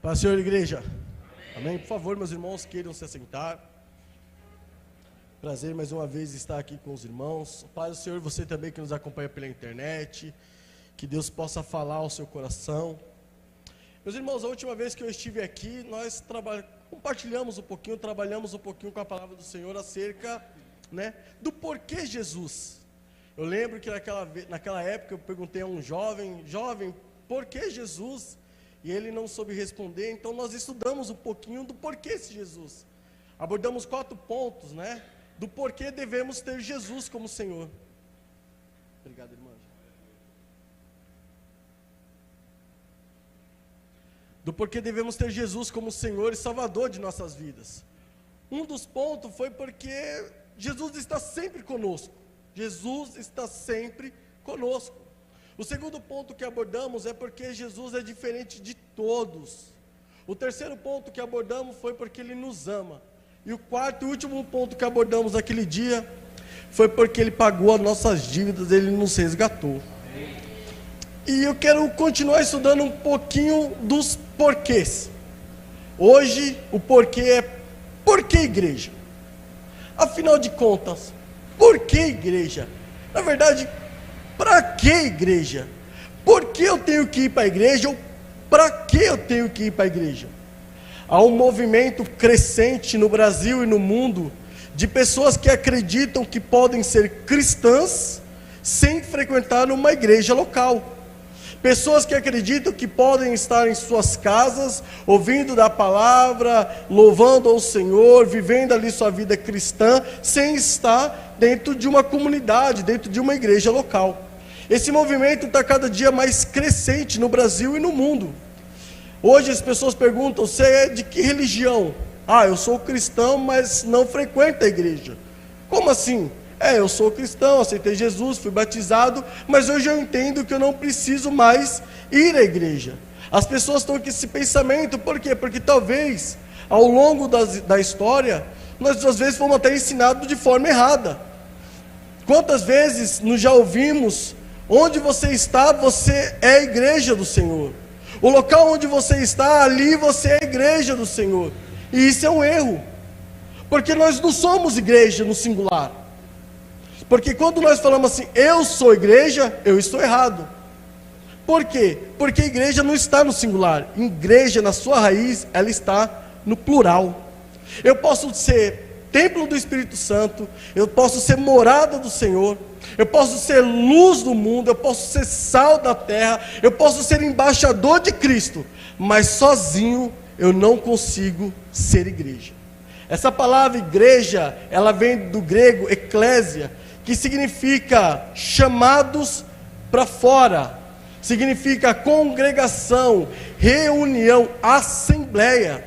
Paz, Senhor, igreja. Amém. Por favor, meus irmãos, queiram se assentar. Prazer mais uma vez estar aqui com os irmãos. Paz do Senhor, você também que nos acompanha pela internet. Que Deus possa falar ao seu coração. Meus irmãos, a última vez que eu estive aqui, nós compartilhamos um pouquinho, trabalhamos um pouquinho com a palavra do Senhor acerca, do porquê Jesus. Eu lembro que naquela época eu perguntei a um jovem, por que Jesus? E ele não soube responder, então nós estudamos um pouquinho do porquê esse Jesus. Abordamos 4 pontos, do porquê devemos ter Jesus como Senhor. Obrigado, irmã. Do porquê devemos ter Jesus como Senhor e Salvador de nossas vidas. Um dos pontos foi porque Jesus está sempre conosco. Jesus está sempre conosco. O segundo ponto que abordamos é porque Jesus é diferente de todos. O terceiro ponto que abordamos foi porque Ele nos ama. E o quarto e último ponto que abordamos naquele dia foi porque Ele pagou as nossas dívidas, Ele nos resgatou. E eu quero continuar estudando um pouquinho dos porquês. Hoje o porquê é por que igreja? Afinal de contas, por que igreja? Na verdade, para que igreja? Por que eu tenho que ir para a igreja? Ou para que eu tenho que ir para a igreja? Há um movimento crescente no Brasil e no mundo de pessoas que acreditam que podem ser cristãs sem frequentar uma igreja local. Pessoas que acreditam que podem estar em suas casas, ouvindo da palavra, louvando ao Senhor, vivendo ali sua vida cristã, sem estar dentro de uma comunidade, dentro de uma igreja local. Esse movimento está cada dia mais crescente no Brasil e no mundo. Hoje as pessoas perguntam, você é de que religião? Eu sou cristão, mas não frequento a igreja. Como assim? Eu sou cristão, aceitei Jesus, fui batizado, mas hoje eu entendo que eu não preciso mais ir à igreja. As pessoas estão com esse pensamento, por quê? Porque talvez, ao longo da história, nós às vezes fomos até ensinados de forma errada. Quantas vezes nós já ouvimos, onde você está, você é a igreja do Senhor. O local onde você está, ali você é a igreja do Senhor. E isso é um erro, porque nós não somos igreja no singular. Porque quando nós falamos assim, eu sou igreja, eu estou errado. Por quê? Porque a igreja não está no singular. Igreja, na sua raiz, ela está no plural. Eu posso ser templo do Espírito Santo, eu posso ser morada do Senhor, eu posso ser luz do mundo, eu posso ser sal da terra, eu posso ser embaixador de Cristo, mas sozinho eu não consigo ser igreja. Essa palavra igreja, ela vem do grego eclésia, que significa chamados para fora, significa congregação, reunião, assembleia.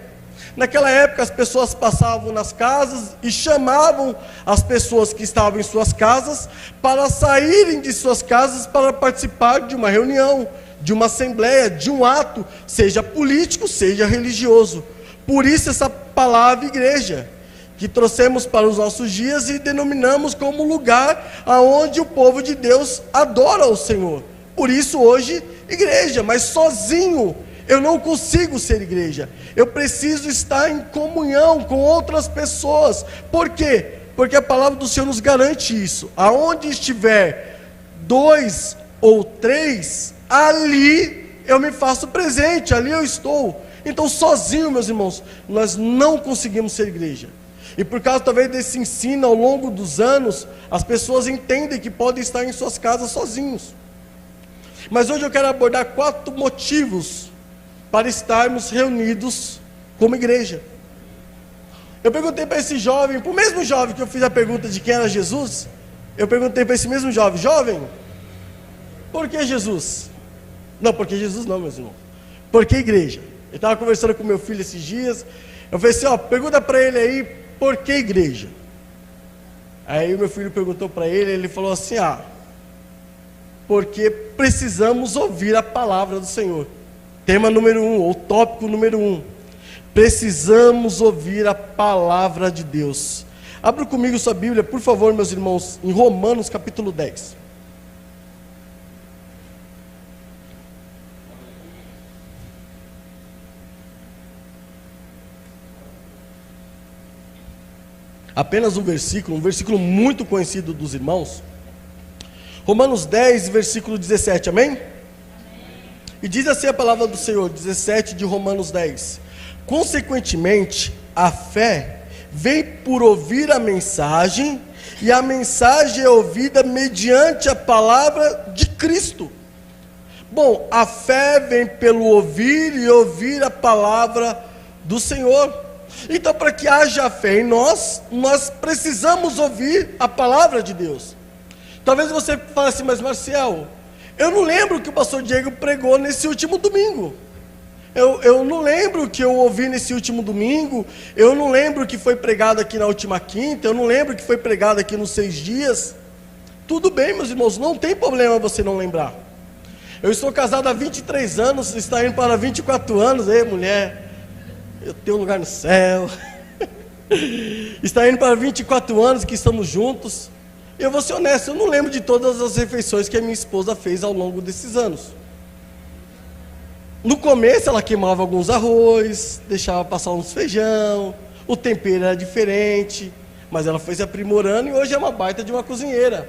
Naquela época as pessoas passavam nas casas e chamavam as pessoas que estavam em suas casas para saírem de suas casas para participar de uma reunião, de uma assembleia, de um ato, seja político, seja religioso. Por isso essa palavra igreja, que trouxemos para os nossos dias e denominamos como lugar aonde o povo de Deus adora ao Senhor. Por isso hoje, igreja, mas sozinho eu não consigo ser igreja. Eu preciso estar em comunhão com outras pessoas. Por quê? Porque a palavra do Senhor nos garante isso. Aonde estiver 2 ou 3, ali eu me faço presente, ali eu estou. Então sozinho, meus irmãos, nós não conseguimos ser igreja. E por causa talvez desse ensino ao longo dos anos, as pessoas entendem que podem estar em suas casas sozinhos. Mas hoje eu quero abordar 4 motivos para estarmos reunidos como igreja. Eu perguntei para esse jovem, para o mesmo jovem que eu fiz a pergunta de quem era Jesus, eu perguntei para esse mesmo jovem, por que Jesus? Não, porque Jesus não, meus irmãos. Por que igreja? Eu estava conversando com meu filho esses dias, eu falei assim, pergunta para ele aí, por que igreja? Aí o meu filho perguntou para ele, ele falou assim, porque precisamos ouvir a palavra do Senhor. Tema número 1, ou tópico número 1. Precisamos ouvir a palavra de Deus. Abra comigo sua Bíblia, por favor, meus irmãos, em Romanos capítulo 10. apenas um versículo muito conhecido dos irmãos. Romanos 10, versículo 17, amém? E diz assim a palavra do Senhor, 17 de Romanos 10. Consequentemente, a fé vem por ouvir a mensagem, e a mensagem é ouvida mediante a palavra de Cristo. Bom, a fé vem pelo ouvir e ouvir a palavra do Senhor. Então, para que haja fé em nós, nós precisamos ouvir a palavra de Deus. Talvez você fale assim, mas Marcial, eu não lembro que o pastor Diego pregou nesse último domingo. Eu não lembro que eu ouvi nesse último domingo. Eu não lembro que foi pregado aqui na última quinta. Eu não lembro que foi pregado aqui nos 6 dias. Tudo bem, meus irmãos, não tem problema você não lembrar. Eu estou casado há 23 anos, está indo para 24 anos. Ei, mulher, eu tenho um lugar no céu. Está indo para 24 anos que estamos juntos. Eu vou ser honesto, eu não lembro de todas as refeições que a minha esposa fez ao longo desses anos. No começo ela queimava alguns arroz, deixava passar uns feijão, o tempero era diferente, mas ela foi se aprimorando e hoje é uma baita de uma cozinheira.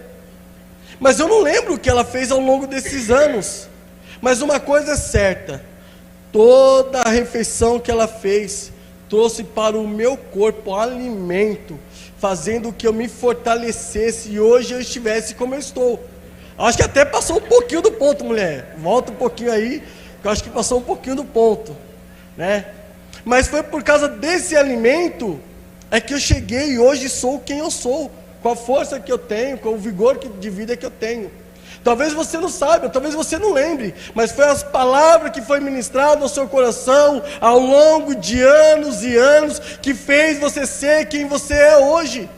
Mas eu não lembro o que ela fez ao longo desses anos. Mas uma coisa é certa, toda a refeição que ela fez trouxe para o meu corpo alimento, fazendo que eu me fortalecesse e hoje eu estivesse como eu estou. Acho que até passou um pouquinho do ponto, mulher. Volta um pouquinho aí, que eu acho que passou um pouquinho do ponto, né? Mas foi por causa desse alimento é que eu cheguei e hoje sou quem eu sou, com a força que eu tenho, com o vigor de vida que eu tenho. Talvez você não saiba, talvez você não lembre, mas foi as palavras que foi ministrado ao seu coração ao longo de anos e anos que fez você ser quem você é hoje,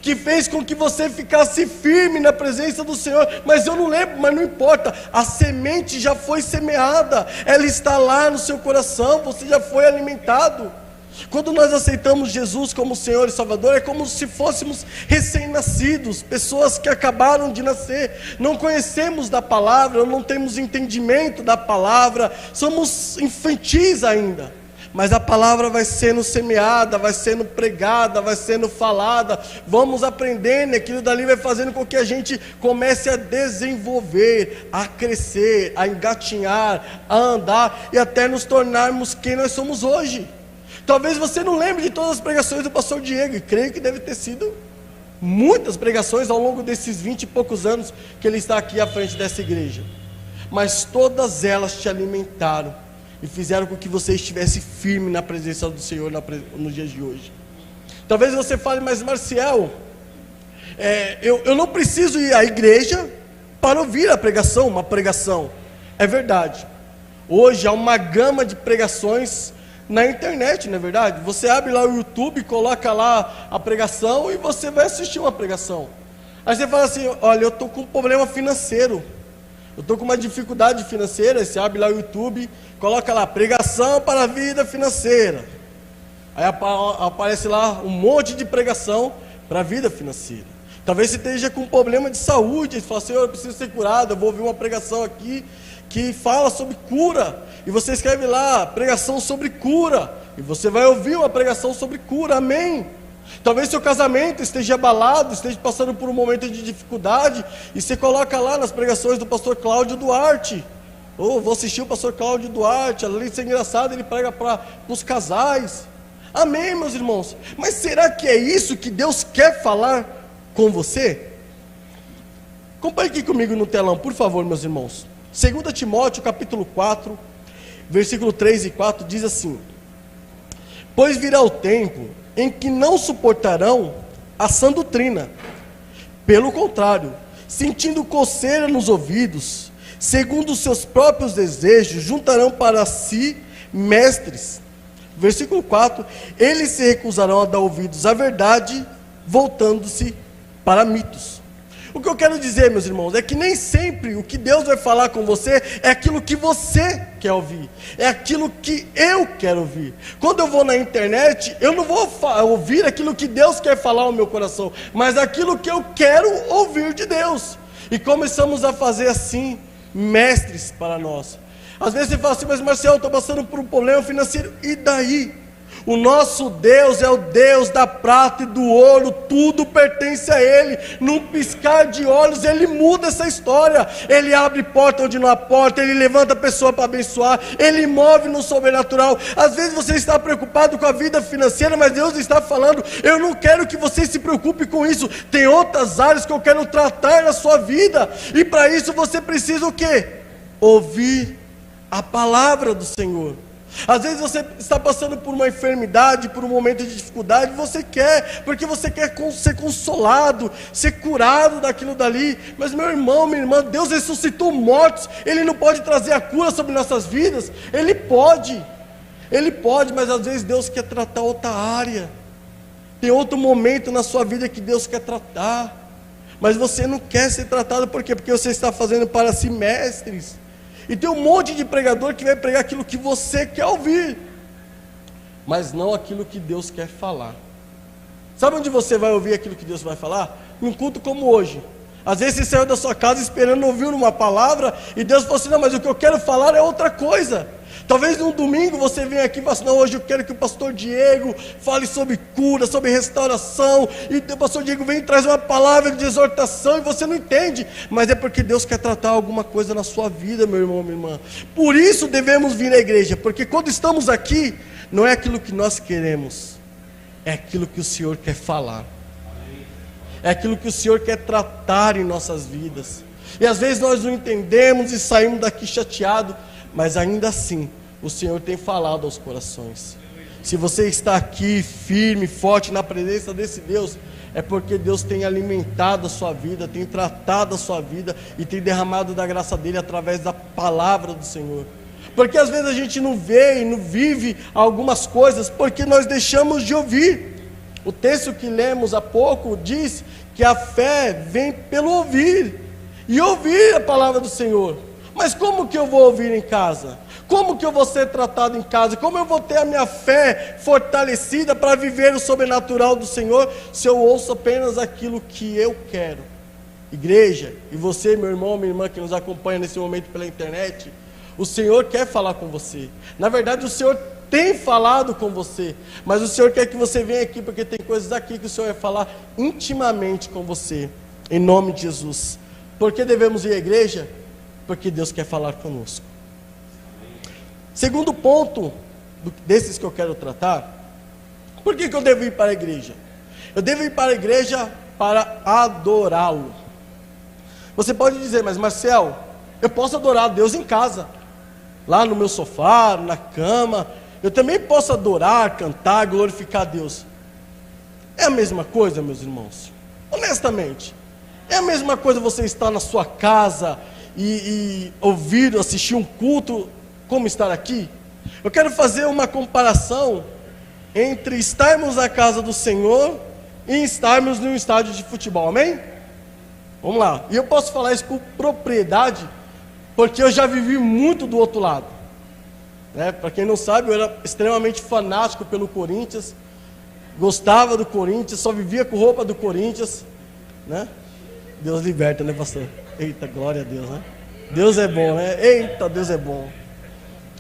que fez com que você ficasse firme na presença do Senhor. Mas eu não lembro, mas não importa, a semente já foi semeada, ela está lá no seu coração, você já foi alimentado. Quando nós aceitamos Jesus como Senhor e Salvador, é como se fôssemos recém-nascidos, pessoas que acabaram de nascer, não conhecemos da palavra, não temos entendimento da palavra, somos infantis ainda, mas a palavra vai sendo semeada, vai sendo pregada, vai sendo falada, vamos aprendendo, aquilo dali vai fazendo com que a gente comece a desenvolver, a crescer, a engatinhar, a andar e até nos tornarmos quem nós somos hoje. Talvez você não lembre de todas as pregações do pastor Diego, e creio que deve ter sido muitas pregações ao longo desses 20 e poucos anos que ele está aqui à frente dessa igreja, mas todas elas te alimentaram e fizeram com que você estivesse firme na presença do Senhor nos dias de hoje. Talvez você fale, mas Marcial, eu não preciso ir à igreja para ouvir a pregação, uma pregação. É verdade, hoje há uma gama de pregações na internet, não é verdade? Você abre lá o YouTube, coloca lá a pregação e você vai assistir uma pregação. Aí você fala assim, olha, eu estou com um problema financeiro, eu estou com uma dificuldade financeira. Aí você abre lá o YouTube, coloca lá, pregação para a vida financeira. Aí aparece lá um monte de pregação para a vida financeira. Talvez você esteja com um problema de saúde, e fala assim, eu preciso ser curado, eu vou ouvir uma pregação aqui que fala sobre cura, e você escreve lá, pregação sobre cura, e você vai ouvir uma pregação sobre cura, amém? Talvez seu casamento esteja abalado, esteja passando por um momento de dificuldade, e você coloca lá nas pregações do pastor Cláudio Duarte, vou assistir o pastor Cláudio Duarte, além de ser engraçado, ele prega para os casais, amém, meus irmãos? Mas será que é isso que Deus quer falar com você? Acompanhe aqui comigo no telão, por favor, meus irmãos. 2 Timóteo capítulo 4, versículo 3 e 4 diz assim: pois virá o tempo em que não suportarão a sã doutrina, pelo contrário, sentindo coceira nos ouvidos, segundo os seus próprios desejos, juntarão para si mestres. Versículo 4, eles se recusarão a dar ouvidos à verdade, voltando-se para mitos. O que eu quero dizer, meus irmãos, é que nem sempre o que Deus vai falar com você é aquilo que você quer ouvir, é aquilo que eu quero ouvir. Quando eu vou na internet, eu não vou ouvir aquilo que Deus quer falar ao meu coração, mas aquilo que eu quero ouvir de Deus. E começamos a fazer assim, mestres para nós. Às vezes você fala assim, mas Marcelo, eu estou passando por um problema financeiro, e daí? O nosso Deus é o Deus da prata e do ouro, tudo pertence a Ele. Num piscar de olhos, Ele muda essa história. Ele abre porta onde não há porta, Ele levanta a pessoa para abençoar, Ele move no sobrenatural. Às vezes você está preocupado com a vida financeira, mas Deus está falando: eu não quero que você se preocupe com isso. Tem outras áreas que eu quero tratar na sua vida, e para isso você precisa o quê? Ouvir a palavra do Senhor. Às vezes você está passando por uma enfermidade, por um momento de dificuldade, você quer, porque você quer ser consolado, ser curado daquilo dali. Mas meu irmão, minha irmã, Deus ressuscitou mortos, Ele não pode trazer a cura sobre nossas vidas? Ele pode, mas às vezes Deus quer tratar outra área. Tem outro momento na sua vida que Deus quer tratar, mas você não quer ser tratado. Por quê? Porque você está fazendo para si mestres. E tem um monte de pregador que vai pregar aquilo que você quer ouvir, mas não aquilo que Deus quer falar. Sabe onde você vai ouvir aquilo que Deus vai falar? Num culto como hoje. Às vezes você saiu da sua casa esperando ouvir uma palavra, e Deus falou assim: não, mas o que eu quero falar é outra coisa. Talvez num domingo você venha aqui e fale assim: não, hoje eu quero que o pastor Diego fale sobre cura, sobre restauração, e o pastor Diego vem e traz uma palavra de exortação, e você não entende, mas é porque Deus quer tratar alguma coisa na sua vida, meu irmão, minha irmã. Por isso devemos vir à igreja, porque quando estamos aqui, não é aquilo que nós queremos, é aquilo que o Senhor quer falar, é aquilo que o Senhor quer tratar em nossas vidas. E às vezes nós não entendemos e saímos daqui chateados, mas ainda assim, o Senhor tem falado aos corações. Se você está aqui firme, forte na presença desse Deus, é porque Deus tem alimentado a sua vida, tem tratado a sua vida e tem derramado da graça dele através da palavra do Senhor. Porque às vezes a gente não vê e não vive algumas coisas porque nós deixamos de ouvir. O texto que lemos há pouco diz que a fé vem pelo ouvir, e ouvir a palavra do Senhor. Mas como que eu vou ouvir em casa? Como que eu vou ser tratado em casa? Como eu vou ter a minha fé fortalecida para viver o sobrenatural do Senhor, se eu ouço apenas aquilo que eu quero? Igreja, e você, meu irmão, minha irmã que nos acompanha nesse momento pela internet, o Senhor quer falar com você. Na verdade, o Senhor tem falado com você, mas o Senhor quer que você venha aqui, porque tem coisas aqui que o Senhor vai falar intimamente com você, em nome de Jesus. Por que devemos ir à igreja? Porque Deus quer falar conosco. Segundo ponto desses que eu quero tratar: por que eu devo ir para a igreja? Eu devo ir para a igreja para adorá-lo. Você pode dizer: mas Marcel, eu posso adorar a Deus em casa, lá no meu sofá, na cama. Eu também posso adorar, cantar, glorificar a Deus. É a mesma coisa, meus irmãos? Honestamente, é a mesma coisa você estar na sua casa e ouvir, assistir um culto, como estar aqui? Eu quero fazer uma comparação entre estarmos na casa do Senhor e estarmos num estádio de futebol, amém? Vamos lá, e eu posso falar isso com propriedade, porque eu já vivi muito do outro lado, né? Para quem não sabe, eu era extremamente fanático pelo Corinthians, gostava do Corinthians, só vivia com roupa do Corinthians, né? Deus liberta, né, pastor? Eita, glória a Deus, né? Deus é bom, né? Eita, Deus é bom.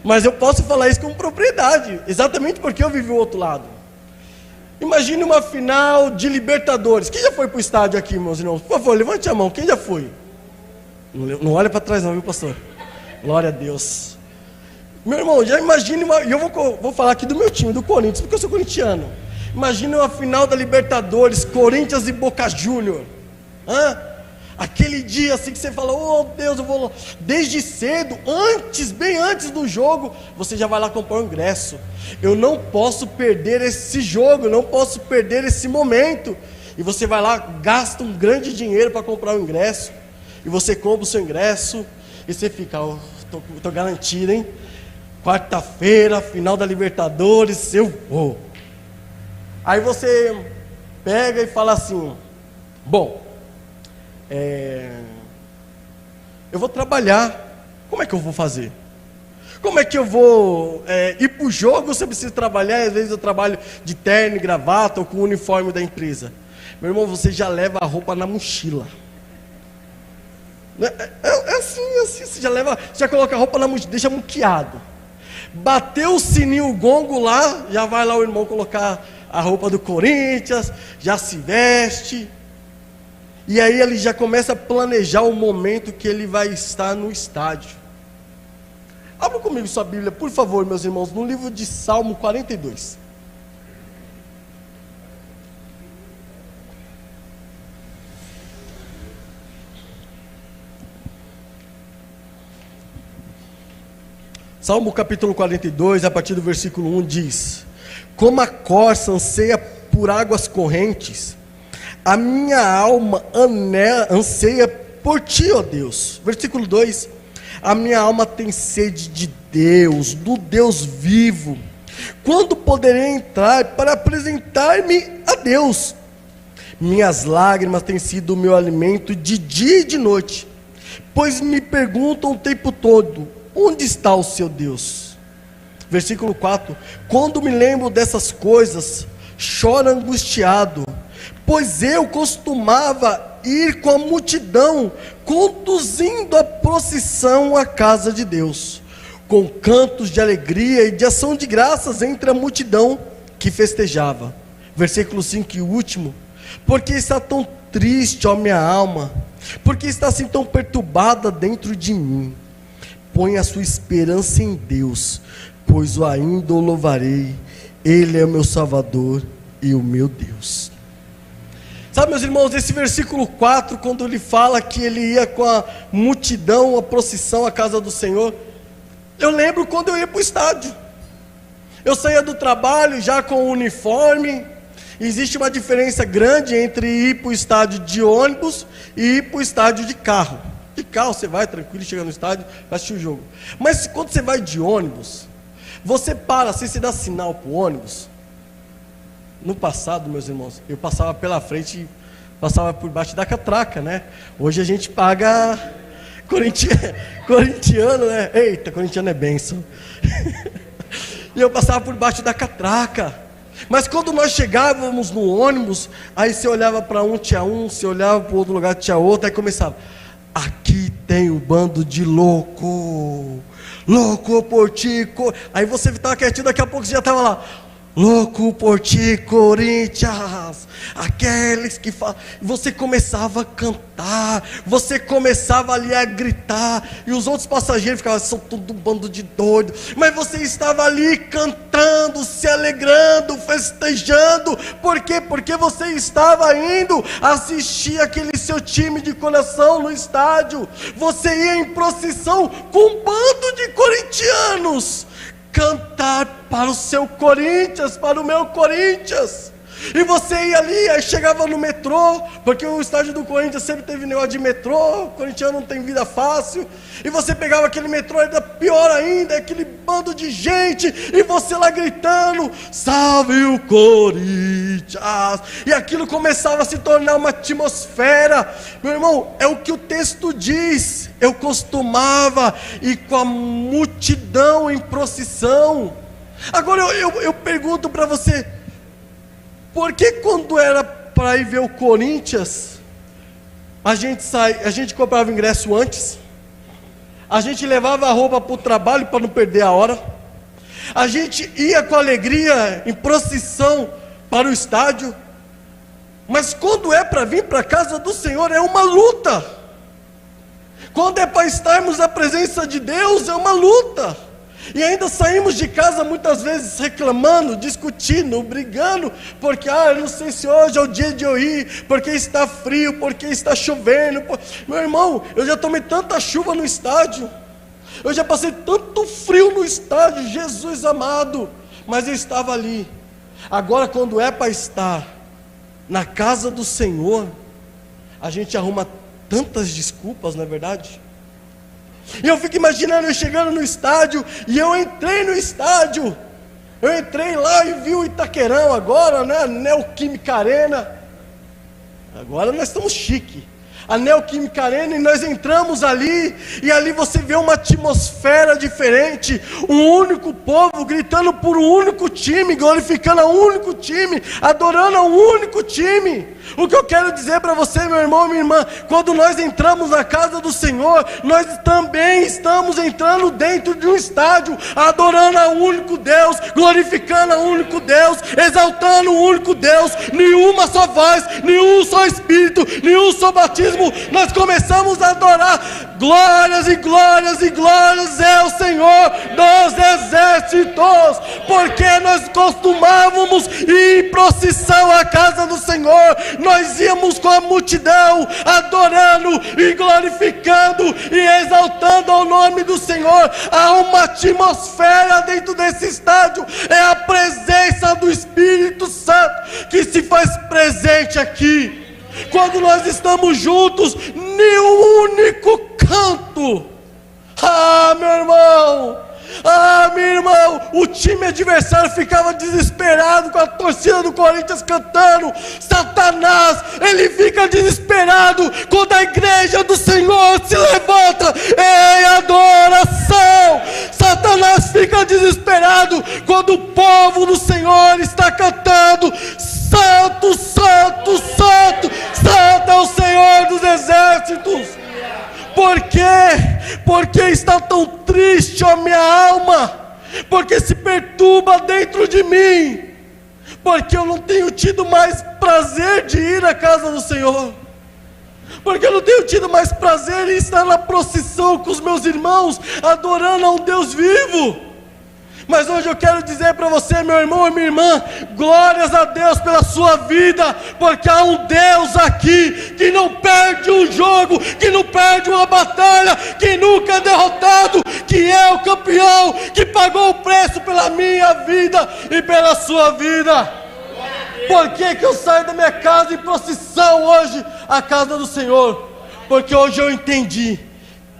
Mas eu posso falar isso com propriedade, exatamente porque eu vivi o outro lado. Imagine uma final de Libertadores. Quem já foi para o estádio aqui, meus irmãos? Por favor, levante a mão. Quem já foi? Não olha para trás não, viu, pastor? Glória a Deus. Meu irmão, já imagine e eu vou falar aqui do meu time, do Corinthians, porque eu sou corintiano. Imagine uma final da Libertadores, Corinthians e Boca Júnior. Aquele dia assim que você fala: oh Deus, eu vou lá. Desde cedo, bem antes do jogo, você já vai lá comprar o ingresso. Eu não posso perder esse jogo, eu não posso perder esse momento. E você vai lá, gasta um grande dinheiro para comprar o ingresso. E você compra o seu ingresso e você fica: oh, tô garantido, hein? Quarta-feira, final da Libertadores, eu vou. Aí você pega e fala assim: bom, eu vou trabalhar, como é que eu vou fazer? Como é que eu vou ir para o jogo se eu preciso trabalhar? E às vezes eu trabalho de terno e gravata ou com o uniforme da empresa. Meu irmão, você já leva a roupa na mochila. É assim, você já coloca a roupa na mochila, deixa muqueado. Bateu o sininho, o gongo lá, já vai lá o irmão colocar a roupa do Corinthians, já se veste. E aí ele já começa a planejar o momento que ele vai estar no estádio. Abra comigo sua Bíblia, por favor, meus irmãos, no livro de Salmo 42. Salmo capítulo 42, a partir do versículo 1 diz: como a corça anseia por águas correntes, a minha alma anseia por ti, ó Deus. Versículo 2: a minha alma tem sede de Deus, do Deus vivo. Quando poderei entrar para apresentar-me a Deus? Minhas lágrimas têm sido o meu alimento de dia e de noite, pois me perguntam o tempo todo: onde está o seu Deus? Versículo 4: quando me lembro dessas coisas, choro angustiado, pois eu costumava ir com a multidão, conduzindo a procissão à casa de Deus, com cantos de alegria e de ação de graças entre a multidão que festejava. Versículo 5 e último: porque está tão triste, ó minha alma, porque está assim tão perturbada dentro de mim? Põe a sua esperança em Deus, pois ainda o louvarei. Ele é o meu Salvador e o meu Deus. Sabe, meus irmãos, esse versículo 4, quando ele fala que ele ia com a multidão, a procissão à casa do Senhor, eu lembro quando eu ia para o estádio. Eu saía do trabalho já com o uniforme. Existe uma diferença grande entre ir para o estádio de ônibus e ir para o estádio de carro. De carro você vai tranquilo, chega no estádio, vai assistir o jogo. Mas quando você vai de ônibus, você para, você dá sinal para o ônibus. No passado, meus irmãos, eu passava pela frente, passava por baixo da catraca, né? Hoje a gente paga corintiano, né? Eita, corintiano é bênção. E eu passava por baixo da catraca. Mas quando nós chegávamos no ônibus, aí você olhava para um, tinha um, você olhava para o outro lugar, tinha outro, aí começava: aqui tem um bando de louco por ti. Aí você estava quietinho, daqui a pouco você já estava lá: louco por ti, Corinthians. Aqueles que falam. Você começava a cantar, você começava ali a gritar, e os outros passageiros ficavam: são tudo um bando de doido. Mas você estava ali cantando, se alegrando, festejando. Por quê? Porque você estava indo assistir aquele seu time de coração no estádio. Você ia em procissão com um bando de corintianos, cantar para o seu Corinthians, para o meu Corinthians. E você ia ali, aí chegava no metrô, porque o estádio do Corinthians sempre teve negócio de metrô, o corintiano não tem vida fácil, e você pegava aquele metrô, ainda pior ainda, aquele bando de gente, e você lá gritando: salve o Corinthians. E aquilo começava a se tornar uma atmosfera. Meu irmão, é o que o texto diz: eu costumava ir com a multidão em procissão. Agora eu pergunto para você: por que quando era para ir ver o Corinthians, a gente comprava ingresso antes, a gente levava a roupa para o trabalho para não perder a hora, a gente ia com alegria em procissão para o estádio, mas quando é para vir para a casa do Senhor é uma luta? Quando é para estarmos na presença de Deus é uma luta. E ainda saímos de casa muitas vezes reclamando, discutindo, brigando, porque eu não sei se hoje é o dia de eu ir, porque está frio, porque está chovendo. Meu irmão, eu já tomei tanta chuva no estádio, eu já passei tanto frio no estádio, Jesus amado, mas eu estava ali. Agora, quando é para estar na casa do Senhor, a gente arruma tantas desculpas, não é verdade? E eu fico imaginando eu chegando no estádio, e eu entrei no estádio, eu entrei lá e vi o Itaquerão agora, né, Neoquímica Arena. Agora nós estamos chique. a Neoquímica Arena, e nós entramos ali, e ali você vê uma atmosfera diferente, um único povo gritando por um único time, glorificando a um único time, adorando a um único time. O que eu quero dizer para você, meu irmão e minha irmã, quando nós entramos na casa do Senhor, nós também estamos entrando dentro de um estádio, adorando a um único Deus, glorificando a um único Deus, exaltando o único Deus, nenhuma só voz, nenhum só Espírito, nenhum só batismo. Nós começamos a adorar, glórias e glórias e glórias é o Senhor dos exércitos, porque nós costumávamos ir em procissão à casa do Senhor, nós íamos com a multidão, adorando e glorificando e exaltando ao nome do Senhor. Há uma atmosfera dentro desse estádio, é a presença do Espírito Santo que se faz presente aqui. Quando nós estamos juntos, em um único canto. Ah, meu irmão, ah, meu irmão, o time adversário ficava desesperado com a torcida do Corinthians cantando. Satanás, ele fica desesperado quando a igreja do Senhor se levanta em adoração. Satanás fica desesperado quando o povo do Senhor está cantando: Santo, Santo, Santo, Santo é o Senhor dos exércitos. Por quê? Porque está tão triste a minha alma, porque se perturba dentro de mim, porque eu não tenho tido mais prazer de ir à casa do Senhor, porque eu não tenho tido mais prazer em estar na procissão com os meus irmãos, adorando a um Deus vivo. Mas hoje eu quero dizer para você, meu irmão e minha irmã, glórias a Deus pela sua vida, porque há um Deus aqui que não perde um jogo, que não perde uma batalha, que nunca é derrotado, que é o campeão, que pagou o preço pela minha vida e pela sua vida. Por que que eu saio da minha casa em procissão hoje à casa do Senhor? Porque hoje eu entendi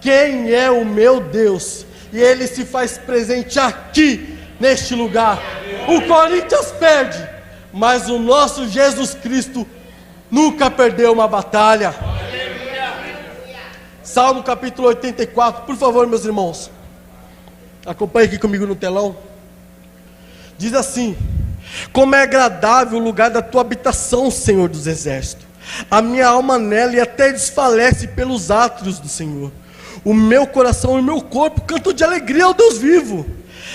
quem é o meu Deus, e Ele se faz presente aqui, neste lugar. O Corinthians perde, mas o nosso Jesus Cristo nunca perdeu uma batalha. Salmo capítulo 84, por favor, meus irmãos, acompanhe aqui comigo no telão. Diz assim: como é agradável o lugar da tua habitação, Senhor dos exércitos. A minha alma anela e até desfalece pelos átrios do Senhor. O meu coração e o meu corpo cantam de alegria ao Deus vivo.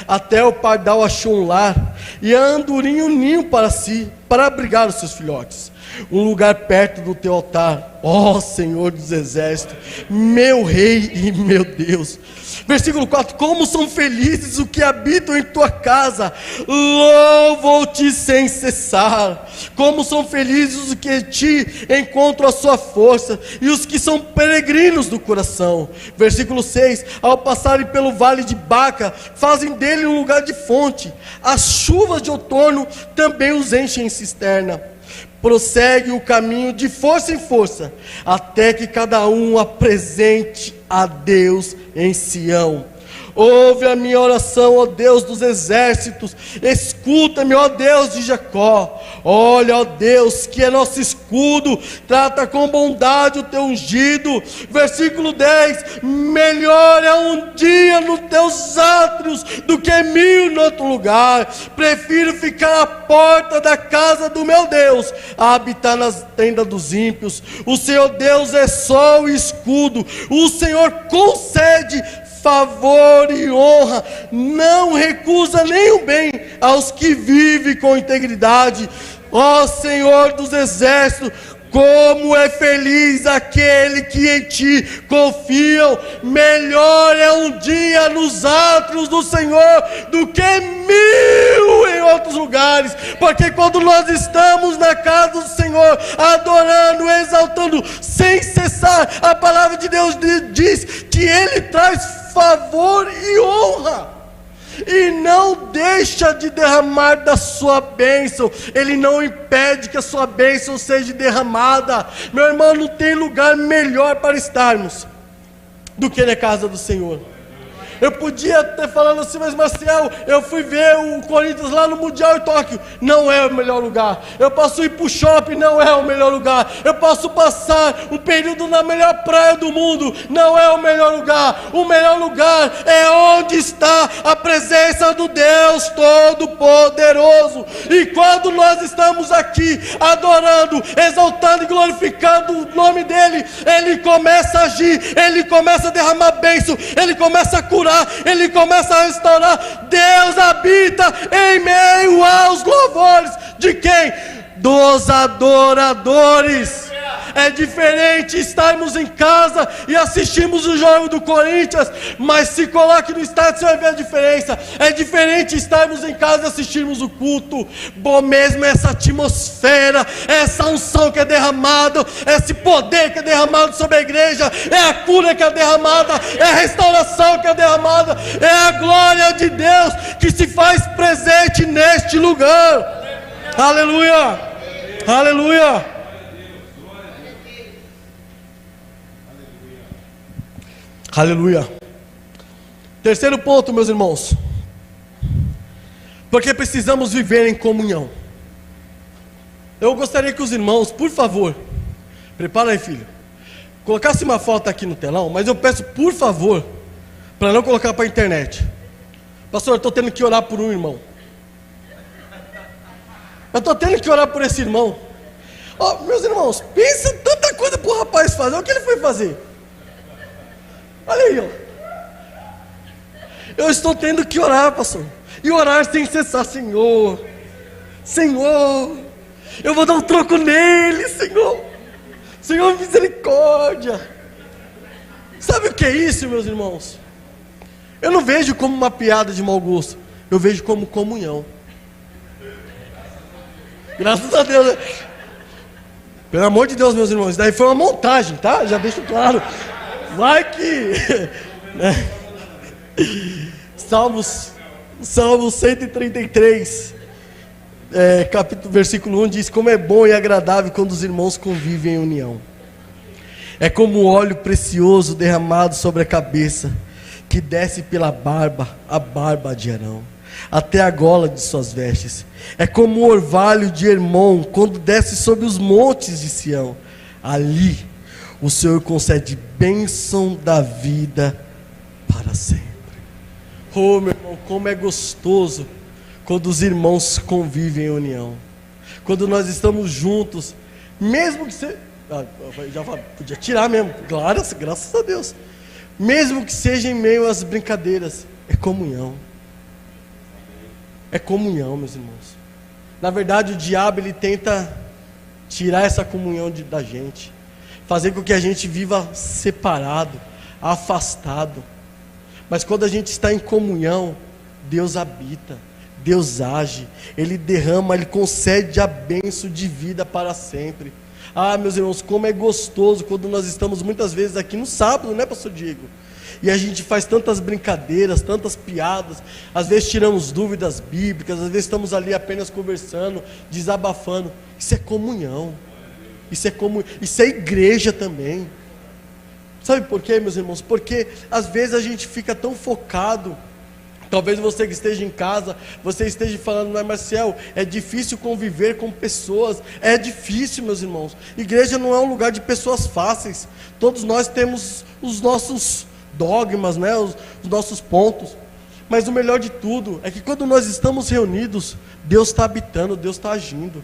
Até o pardal achou um lar, e a andorinha um ninho para si, para abrigar os seus filhotes. Um lugar perto do teu altar, ó Senhor dos exércitos, meu Rei e meu Deus. Versículo 4: como são felizes os que habitam em tua casa, louvam-te sem cessar. Como são felizes os que te encontram a sua força, e os que são peregrinos do coração. Versículo 6: ao passarem pelo vale de Baca, fazem dele um lugar de fonte. As chuvas de outono também os enchem em cisterna. Prossegue o caminho de força em força, até que cada um apresente a Deus em Sião. Ouve a minha oração, ó Deus dos exércitos, escuta-me, ó Deus de Jacó. Olha, ó Deus, que é nosso escudo, trata com bondade o teu ungido. Versículo 10: melhor é um dia nos teus átrios do que 1000 em outro lugar. Prefiro ficar à porta da casa do meu Deus a habitar nas tendas dos ímpios. O Senhor Deus é sol e escudo, o Senhor concede favor e honra, não recusa nenhum bem aos que vivem com integridade. Ó Senhor dos exércitos, como é feliz aquele que em ti confiam. Melhor é um dia nos átrios do Senhor do que 1000 em outros lugares, porque quando nós estamos na casa do Senhor, adorando, exaltando sem cessar, a palavra de Deus diz que Ele traz favor e honra, e não deixa de derramar da sua bênção. Ele não impede que a sua bênção seja derramada. Meu irmão, não tem lugar melhor para estarmos do que na casa do Senhor. Eu podia ter falando assim, mas Marcel, eu fui ver o Corinthians lá no Mundial em Tóquio. Não é o melhor lugar. Eu posso ir para o shopping, não é o melhor lugar. Eu posso passar um período na melhor praia do mundo, não é o melhor lugar. O melhor lugar é onde está a presença do Deus Todo-Poderoso. E quando nós estamos aqui adorando, exaltando e glorificando o nome dEle, Ele começa a agir, Ele começa a derramar bênção, Ele começa a curar, Ele começa a restaurar. Deus habita em meio aos louvores de quem? Dos adoradores. É diferente estarmos em casa e assistimos o jogo do Corinthians, mas se coloque no estádio, você vai ver a diferença. É diferente estarmos em casa e assistirmos o culto. Bom mesmo é essa atmosfera, essa unção que é derramada, esse poder que é derramado sobre a igreja, é a cura que é derramada, é a restauração que é derramada, é a glória de Deus que se faz presente neste lugar. Aleluia, aleluia. Aleluia. Terceiro ponto, meus irmãos. Porque precisamos viver em comunhão. Eu gostaria que os irmãos, por favor, prepara aí, filho, colocasse uma foto aqui no telão, mas eu peço, por favor, para não colocar para a internet. Pastor, eu estou tendo que orar por um irmão. Eu estou tendo que orar por esse irmão. Oh, meus irmãos, pensa tanta coisa para o rapaz fazer. O que ele foi fazer? Olha aí, ó. Eu estou tendo que orar, pastor. E orar sem cessar, Senhor. Senhor, eu vou dar um troco nele, Senhor. Senhor, misericórdia. Sabe o que é isso, meus irmãos? Eu não vejo como uma piada de mau gosto. Eu vejo como comunhão. Graças a Deus. Pelo amor de Deus, meus irmãos. Isso daí foi uma montagem, tá? Já deixo claro. Vai que... Salmos 133, capítulo, versículo 1 diz: como é bom e agradável quando os irmãos convivem em união. É como óleo precioso derramado sobre a cabeça, que desce pela barba, a barba de Arão, até a gola de suas vestes. É como o orvalho de Hermon, quando desce sobre os montes de Sião. Ali o Senhor concede bênção da vida para sempre. Oh, meu irmão, como é gostoso quando os irmãos convivem em união. Quando nós estamos juntos, mesmo que você... já podia tirar mesmo, claro, graças a Deus. Mesmo que seja em meio às brincadeiras, é comunhão. É comunhão, meus irmãos. Na verdade, o diabo, ele tenta tirar essa comunhão da gente, fazer com que a gente viva separado, afastado. Mas quando a gente está em comunhão, Deus habita, Deus age, Ele derrama, Ele concede a bênção de vida para sempre. Ah, meus irmãos, como é gostoso quando nós estamos muitas vezes aqui no sábado, né, pastor Diego? E a gente faz tantas brincadeiras, tantas piadas, às vezes tiramos dúvidas bíblicas, às vezes estamos ali apenas conversando, desabafando. Isso é comunhão. Isso é igreja também. Sabe por quê, meus irmãos? Porque às vezes a gente fica tão focado. Talvez você que esteja em casa, você esteja falando: mas Marcel, é difícil conviver com pessoas. É difícil, meus irmãos. Igreja não é um lugar de pessoas fáceis. Todos nós temos os nossos dogmas, né? os nossos pontos. Mas o melhor de tudo é que quando nós estamos reunidos, Deus está habitando, Deus está agindo.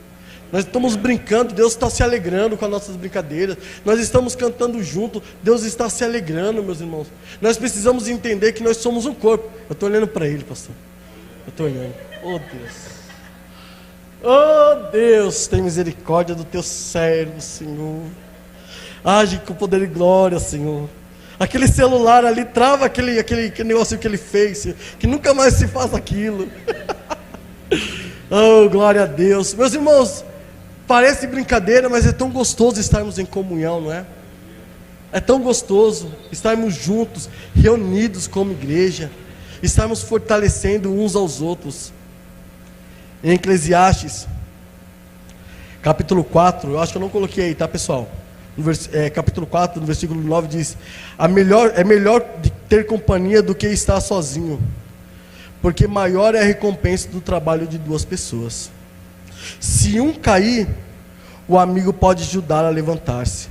Nós estamos brincando, Deus está se alegrando com as nossas brincadeiras. Nós estamos cantando junto, Deus está se alegrando, meus irmãos. Nós precisamos entender que nós somos um corpo. Eu estou olhando para Ele, pastor. Eu estou olhando. Oh Deus. Oh Deus, tem misericórdia do teu servo, Senhor. Age com poder e glória, Senhor. Aquele celular ali, trava aquele negócio que ele fez, que nunca mais se faz aquilo. Oh, glória a Deus. Meus irmãos, parece brincadeira, mas é tão gostoso estarmos em comunhão, não é? É tão gostoso estarmos juntos, reunidos como igreja, estarmos fortalecendo uns aos outros. Em Eclesiastes, capítulo 4, eu acho que eu não coloquei aí, tá, pessoal? capítulo 4, no versículo 9 diz: é melhor ter companhia do que estar sozinho, porque maior é a recompensa do trabalho de duas pessoas. Se um cair, o amigo pode ajudá-lo a levantar-se,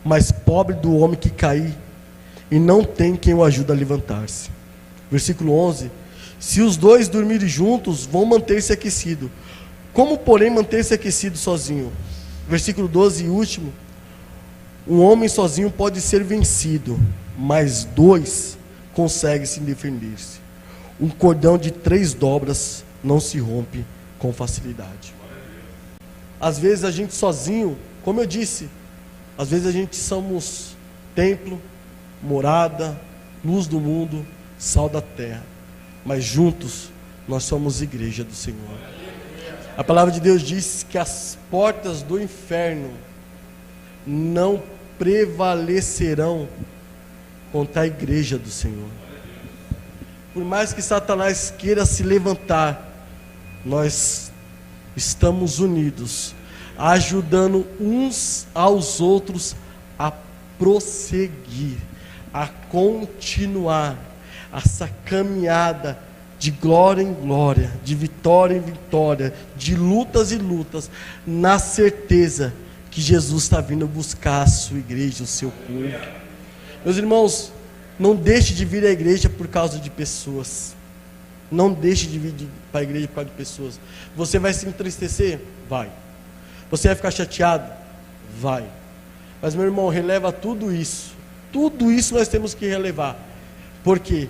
mas pobre do homem que cair e não tem quem o ajude a levantar-se. Versículo 11: se os dois dormirem juntos, vão manter-se aquecidos. Como, porém, manter-se aquecido sozinho? Versículo 12 e último: um homem sozinho pode ser vencido, mas dois conseguem se defender-se. Um cordão de 3 dobras não se rompe com facilidade. Às vezes a gente sozinho, como eu disse, às vezes a gente somos templo, morada, luz do mundo, sal da terra, mas juntos nós somos igreja do Senhor. A palavra de Deus diz que as portas do inferno não prevalecerão contra a igreja do Senhor. Por mais que Satanás queira se levantar, nós estamos unidos, ajudando uns aos outros a prosseguir, a continuar essa caminhada de glória em glória, de vitória em vitória, de lutas e lutas, na certeza que Jesus está vindo buscar a sua igreja, o seu povo. Meus irmãos, não deixe de vir à igreja por causa de pessoas. Não deixe de vir para a igreja por causa de pessoas. Você vai se entristecer? Vai. Você vai ficar chateado? Vai. Mas, meu irmão, releva tudo isso. Tudo isso nós temos que relevar. Por quê?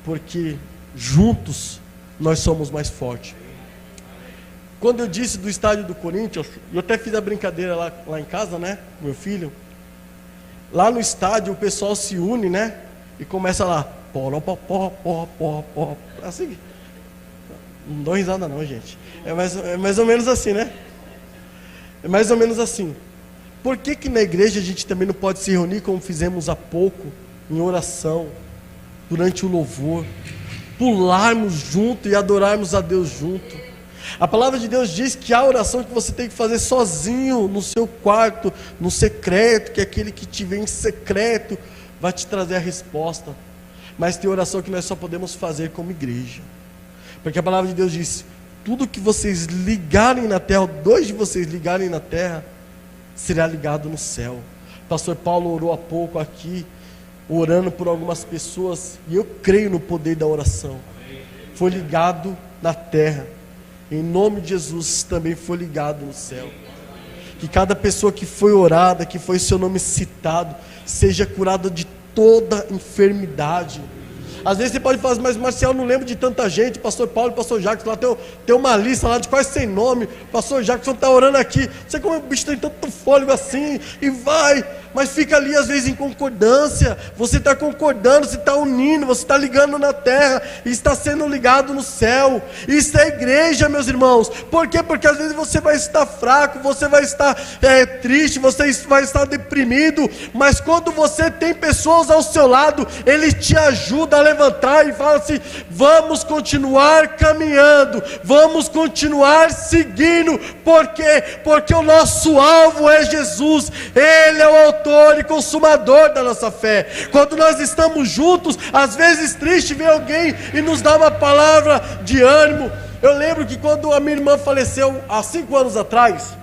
Porque juntos nós somos mais fortes. Quando eu disse do estádio do Corinthians, eu até fiz a brincadeira lá em casa, né? Meu filho. Lá no estádio o pessoal se une, né? E começa lá. Pó. Assim. Não dou risada não, gente. É mais ou menos assim, né? É mais ou menos assim. Por que na igreja a gente também não pode se reunir como fizemos há pouco, em oração, durante o louvor, pularmos junto e adorarmos a Deus junto? A palavra de Deus diz que há oração que você tem que fazer sozinho, no seu quarto, no secreto, que aquele que te vê em secreto vai te trazer a resposta. Mas tem oração que nós só podemos fazer como igreja, porque a palavra de Deus diz: tudo que vocês ligarem na terra, 2 de vocês ligarem na terra, será ligado no céu. O pastor Paulo orou há pouco aqui, orando por algumas pessoas, e eu creio no poder da oração. Foi ligado na terra, em nome de Jesus também foi ligado no céu. Que cada pessoa que foi orada, que foi seu nome citado, seja curada de toda enfermidade. Às vezes você pode falar: mas Marcial, não lembro de tanta gente. Pastor Paulo e pastor Jackson, lá tem uma lista lá de quase sem nome. Pastor Jackson está orando aqui. Não sei como o bicho tem tanto fôlego assim, e vai, mas fica ali às vezes em concordância. Você está concordando, você está unindo, você está ligando na terra e está sendo ligado no céu. Isso é igreja, meus irmãos. Por quê? Porque às vezes você vai estar fraco, você vai estar triste, você vai estar deprimido, mas quando você tem pessoas ao seu lado, ele te ajuda a levantar e fala assim: vamos continuar caminhando, vamos continuar seguindo. Por quê? Porque o nosso alvo é Jesus. Ele é o autor e consumador da nossa fé. Quando nós estamos juntos, às vezes triste, vem alguém e nos dá uma palavra de ânimo. Eu lembro que quando a minha irmã faleceu há 5 anos atrás,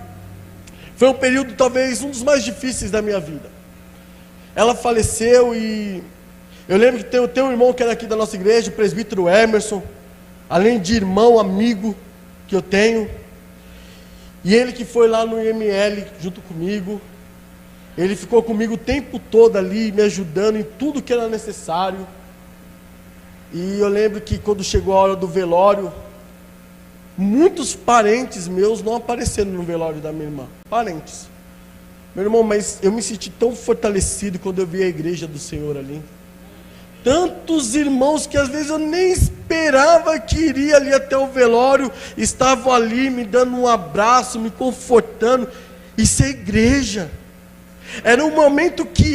foi um período talvez um dos mais difíceis da minha vida. Ela faleceu e eu lembro que tem um irmão que era aqui da nossa igreja, o presbítero Emerson, além de irmão, amigo que eu tenho, e ele que foi lá no IML junto comigo, ele ficou comigo o tempo todo ali, me ajudando em tudo que era necessário. E eu lembro que quando chegou a hora do velório, muitos parentes meus não apareceram no velório da minha irmã, parentes. Meu irmão, mas eu me senti tão fortalecido quando eu vi a igreja do Senhor ali. Tantos irmãos que às vezes eu nem esperava que iria ali até o velório, estavam ali me dando um abraço, me confortando. Isso é igreja. Era um momento que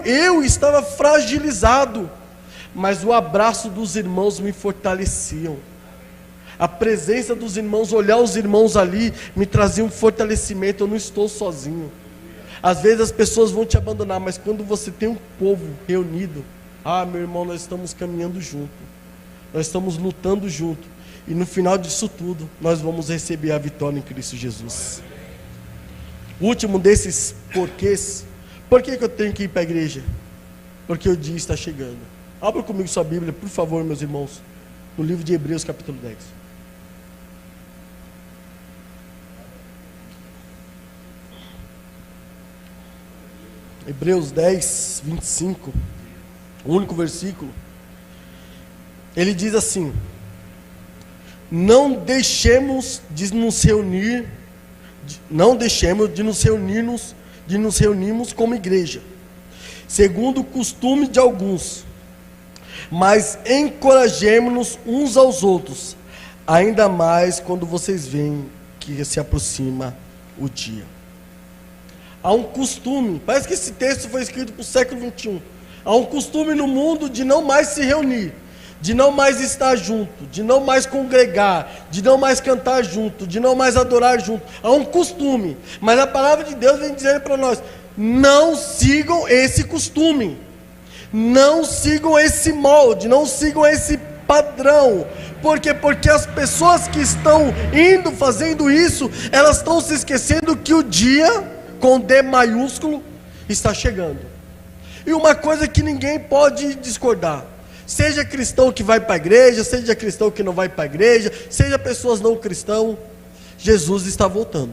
eu estava fragilizado, mas o abraço dos irmãos me fortaleciam. A presença dos irmãos, olhar os irmãos ali, me trazia um fortalecimento. Eu não estou sozinho. Às vezes as pessoas vão te abandonar, mas quando você tem um povo reunido, meu irmão, nós estamos caminhando junto, nós estamos lutando junto, e no final disso tudo, nós vamos receber a vitória em Cristo Jesus. O último desses porquês. Por que eu tenho que ir para a igreja? Porque o dia está chegando. Abra comigo sua Bíblia, por favor, meus irmãos, no livro de Hebreus, capítulo 10. Hebreus 10, 25, o único versículo. Ele diz assim: não deixemos de nos reunir, de nos reunirmos como igreja, segundo o costume de alguns, mas encorajemo-nos uns aos outros, ainda mais quando vocês veem que se aproxima o dia. Há um costume, parece que esse texto foi escrito para o século 21. Há um costume no mundo de não mais se reunir, de não mais estar junto, de não mais congregar, de não mais cantar junto, de não mais adorar junto. Há um costume, mas a palavra de Deus vem dizendo para nós: não sigam esse costume, não sigam esse molde, não sigam esse padrão. Por quê? Porque as pessoas que estão indo fazendo isso, elas estão se esquecendo que o dia, com D maiúsculo, está chegando. E uma coisa que ninguém pode discordar: seja cristão que vai para a igreja, seja cristão que não vai para a igreja, seja pessoas não cristãs, Jesus está voltando.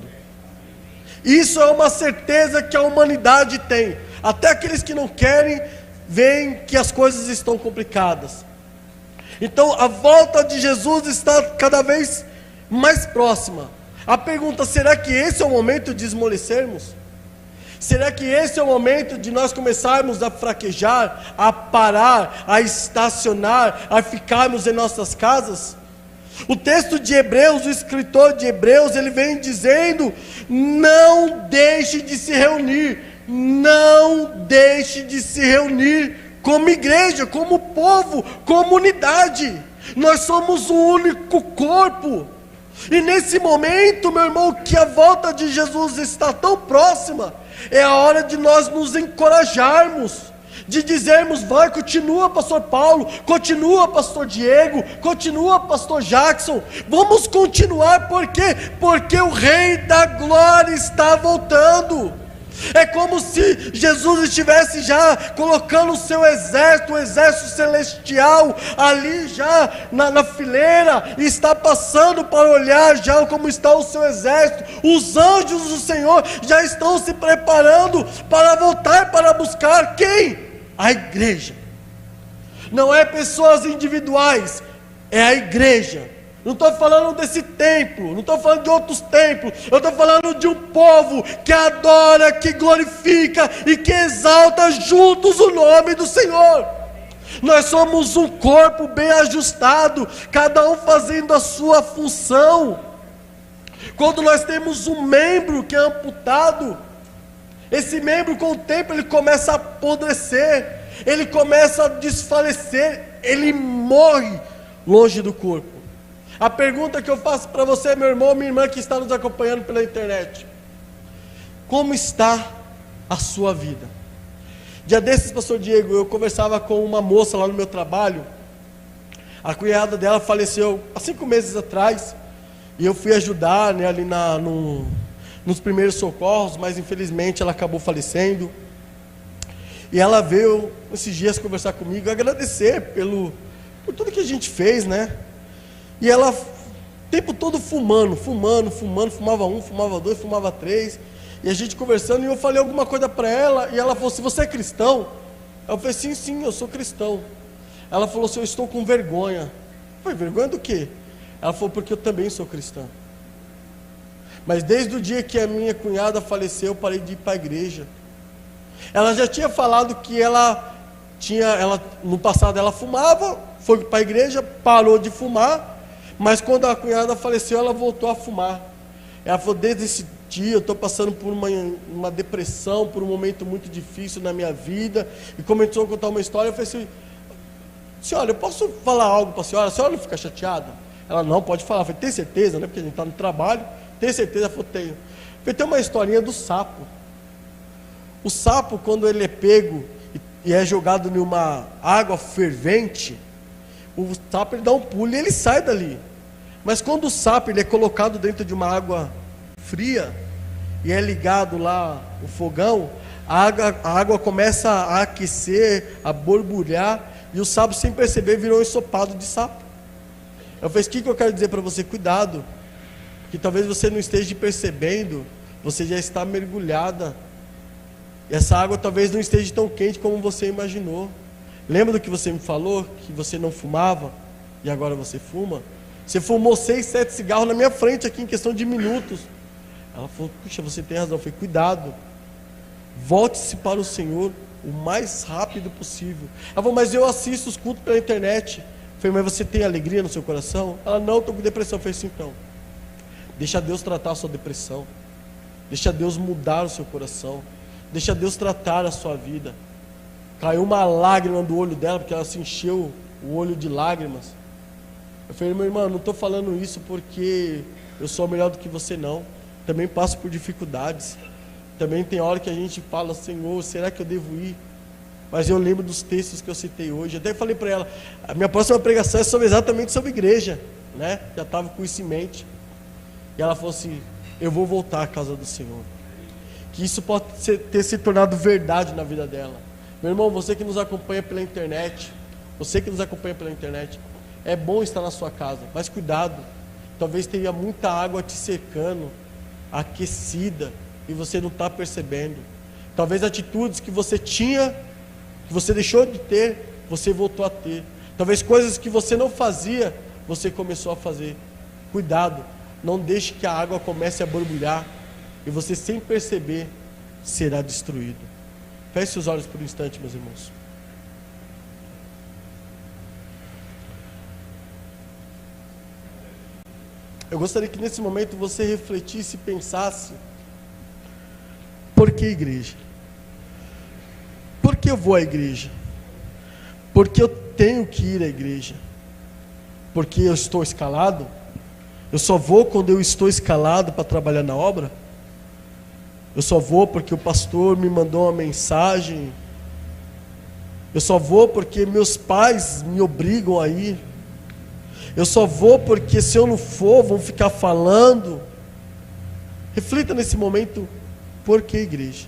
Isso é uma certeza que a humanidade tem. Até aqueles que não querem, veem que as coisas estão complicadas. Então a volta de Jesus está cada vez mais próxima. A pergunta: será que esse é o momento de esmorecermos? Será que esse é o momento de nós começarmos a fraquejar, a parar, a estacionar, a ficarmos em nossas casas? O texto de Hebreus, o escritor de Hebreus, ele vem dizendo: não deixe de se reunir, não deixe de se reunir como igreja, como povo, comunidade. Nós somos um único corpo. E nesse momento, meu irmão, que a volta de Jesus está tão próxima, é a hora de nós nos encorajarmos, de dizermos: vai, continua pastor Paulo, continua pastor Diego, continua pastor Jackson, vamos continuar. Por quê? Porque o Rei da Glória está voltando. É como se Jesus estivesse já colocando o seu exército, o exército celestial, ali já na fileira, e está passando para olhar já como está o seu exército. Os anjos do Senhor já estão se preparando para voltar, para buscar quem? A igreja. Não é pessoas individuais, é a igreja. Não estou falando desse templo, não estou falando de outros templos, eu estou falando de um povo que adora, que glorifica e que exalta juntos o nome do Senhor. Nós somos um corpo bem ajustado, cada um fazendo a sua função. Quando nós temos um membro que é amputado, esse membro com o tempo ele começa a apodrecer, ele começa a desfalecer, ele morre longe do corpo. A pergunta que eu faço para você, meu irmão, minha irmã que está nos acompanhando pela internet: como está a sua vida? Dia desses, pastor Diego, eu conversava com uma moça lá no meu trabalho. A cunhada dela faleceu há 5 meses atrás, e eu fui ajudar, né, ali nos primeiros socorros, mas infelizmente ela acabou falecendo. E ela veio esses dias conversar comigo, agradecer por tudo que a gente fez, né? E ela, o tempo todo fumando, fumava 1, fumava 2, fumava 3, e a gente conversando, e eu falei alguma coisa para ela, e ela falou: se você é cristão? Eu falei: sim, eu sou cristão. Ela falou assim: eu estou com vergonha. Eu falei: vergonha do quê? Ela falou: porque eu também sou cristã. Mas desde o dia que a minha cunhada faleceu, eu parei de ir para a igreja. Ela já tinha falado que no passado ela fumava, foi para a igreja, parou de fumar, mas quando a cunhada faleceu, ela voltou a fumar. Ela falou: desde esse dia eu estou passando por uma depressão, por um momento muito difícil na minha vida. E começou a contar uma história. Eu falei assim: senhora, eu posso falar algo para a senhora não fica chateada? Ela: não, pode falar. Eu falei: tem certeza, né? Porque a gente está no trabalho. Tem certeza? Ela falou: tenho. Eu falei: tem uma historinha do sapo. O sapo, quando ele é pego e é jogado em uma água fervente, o sapo ele dá um pulo e ele sai dali. Mas quando o sapo ele é colocado dentro de uma água fria e é ligado lá o fogão, a água começa a aquecer, a borbulhar, e o sapo, sem perceber, virou um ensopado de sapo. Eu falei, o que eu quero dizer para você? Cuidado, que talvez você não esteja percebendo, você já está mergulhada, e essa água talvez não esteja tão quente como você imaginou. Lembra do que você me falou? Que você não fumava, e agora você fuma? Você fumou 6, 7 cigarros na minha frente aqui, em questão de minutos. Ela falou, puxa, você tem razão. Eu falei, cuidado, volte-se para o Senhor o mais rápido possível. Ela falou, mas eu assisto os cultos pela internet. Eu falei, mas você tem alegria no seu coração? Ela, não, estou com depressão. Eu falei assim, então, deixa Deus tratar a sua depressão, deixa Deus mudar o seu coração, deixa Deus tratar a sua vida. Caiu uma lágrima do olho dela, porque ela se encheu o olho de lágrimas. Eu falei, meu irmão, não estou falando isso porque eu sou melhor do que você, não. Também passo por dificuldades. Também tem hora que a gente fala, Senhor, será que eu devo ir? Mas eu lembro dos textos que eu citei hoje. Até falei para ela, a minha próxima pregação é exatamente sobre igreja, né? Já estava com isso em mente. E ela falou assim, eu vou voltar à casa do Senhor. Que isso pode ter se tornado verdade na vida dela. Meu irmão, você que nos acompanha pela internet, é bom estar na sua casa, mas cuidado, talvez tenha muita água te cercando, aquecida, e você não está percebendo. Talvez atitudes que você tinha, que você deixou de ter, você voltou a ter. Talvez coisas que você não fazia, você começou a fazer. Cuidado, não deixe que a água comece a borbulhar, e você, sem perceber, será destruído. Feche os olhos por um instante, meus irmãos. Eu gostaria que nesse momento você refletisse e pensasse, por que igreja? Por que eu vou à igreja? Por que eu tenho que ir à igreja? Porque eu estou escalado? Eu só vou quando eu estou escalado para trabalhar na obra? Eu só vou porque o pastor me mandou uma mensagem? Eu só vou porque meus pais me obrigam a ir? Eu só vou porque se eu não for, vão ficar falando? Reflita nesse momento, por que igreja?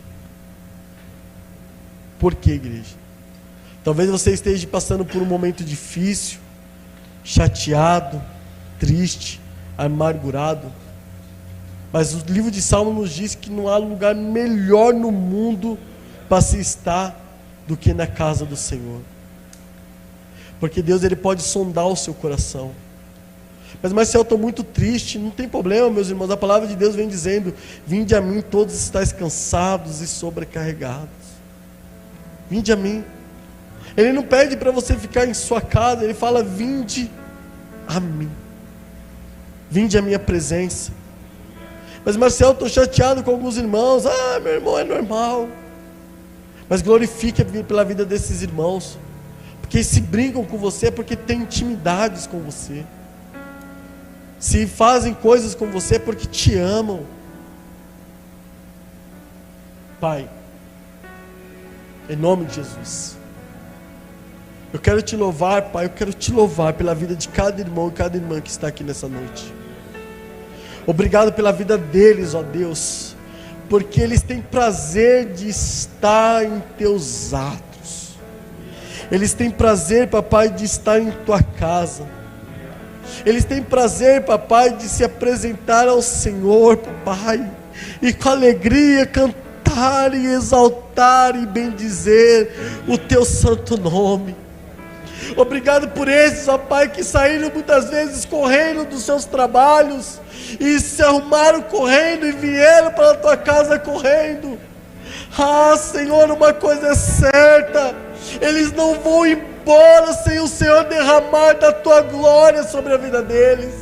Por que igreja? Talvez você esteja passando por um momento difícil, chateado, triste, amargurado. Mas o livro de Salmos nos diz que não há lugar melhor no mundo para se estar do que na casa do Senhor. Porque Deus ele pode sondar o seu coração. Mas se eu estou muito triste, não tem problema, meus irmãos. A palavra de Deus vem dizendo, vinde a mim todos estáis cansados e sobrecarregados. Vinde a mim. Ele não pede para você ficar em sua casa, ele fala, vinde a mim. Vinde à minha presença. Mas Marcelo, estou chateado com alguns irmãos. Ah, meu irmão, é normal. Mas glorifique pela vida desses irmãos. Porque se brincam com você é porque têm intimidades com você. Se fazem coisas com você é porque te amam. Pai, em nome de Jesus, eu quero te louvar, Pai, eu quero te louvar pela vida de cada irmão e cada irmã que está aqui nessa noite. Obrigado pela vida deles, ó Deus, porque eles têm prazer de estar em teus atos. Eles têm prazer, papai, de estar em tua casa. Eles têm prazer, papai, de se apresentar ao Senhor, papai, e com alegria cantar e exaltar e bendizer o teu santo nome. Obrigado por esses, ó Pai, que saíram muitas vezes correndo dos seus trabalhos e se arrumaram correndo e vieram para a tua casa correndo. Ah, Senhor, uma coisa é certa, eles não vão embora sem o Senhor derramar da tua glória sobre a vida deles.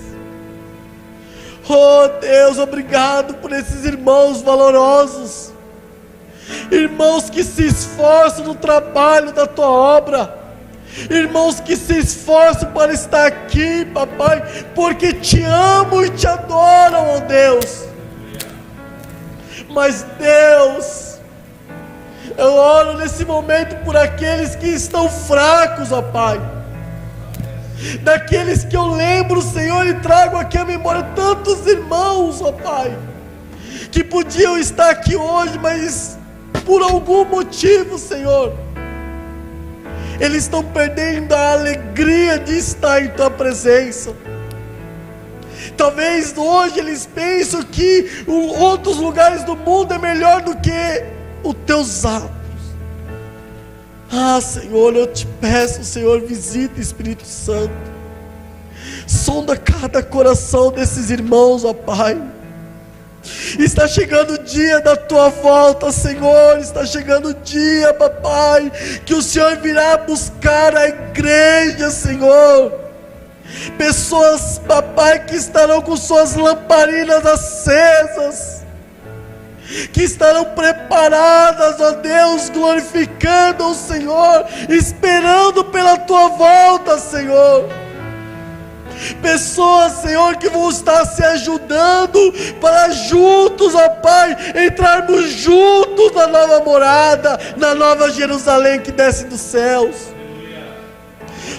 Oh Deus, obrigado por esses irmãos valorosos, irmãos que se esforçam no trabalho da tua obra, irmãos que se esforçam para estar aqui, papai, porque te amam e te adoram, ó Deus. Mas Deus, Eu oro nesse momento por aqueles que estão fracos, ó Pai. Daqueles que eu lembro, Senhor, e trago aqui à memória tantos irmãos, ó Pai, que podiam estar aqui hoje, mas por algum motivo, Senhor, eles estão perdendo a alegria de estar em Tua presença. Talvez hoje eles pensam que outros lugares do mundo é melhor do que os Teus atos. Ah, Senhor, eu te peço, Senhor, visita, Espírito Santo. Sonda cada coração desses irmãos, ó Pai. Está chegando o dia da Tua volta, Senhor. Está chegando o dia, papai, que o Senhor virá buscar a igreja, Senhor. Pessoas, papai, que estarão com suas lamparinas acesas, que estarão preparadas, ó Deus, glorificando o Senhor, esperando pela Tua volta, Senhor. Pessoas, Senhor, que vão estar se ajudando para juntos, ó Pai, entrarmos juntos na nova morada, na nova Jerusalém que desce dos céus.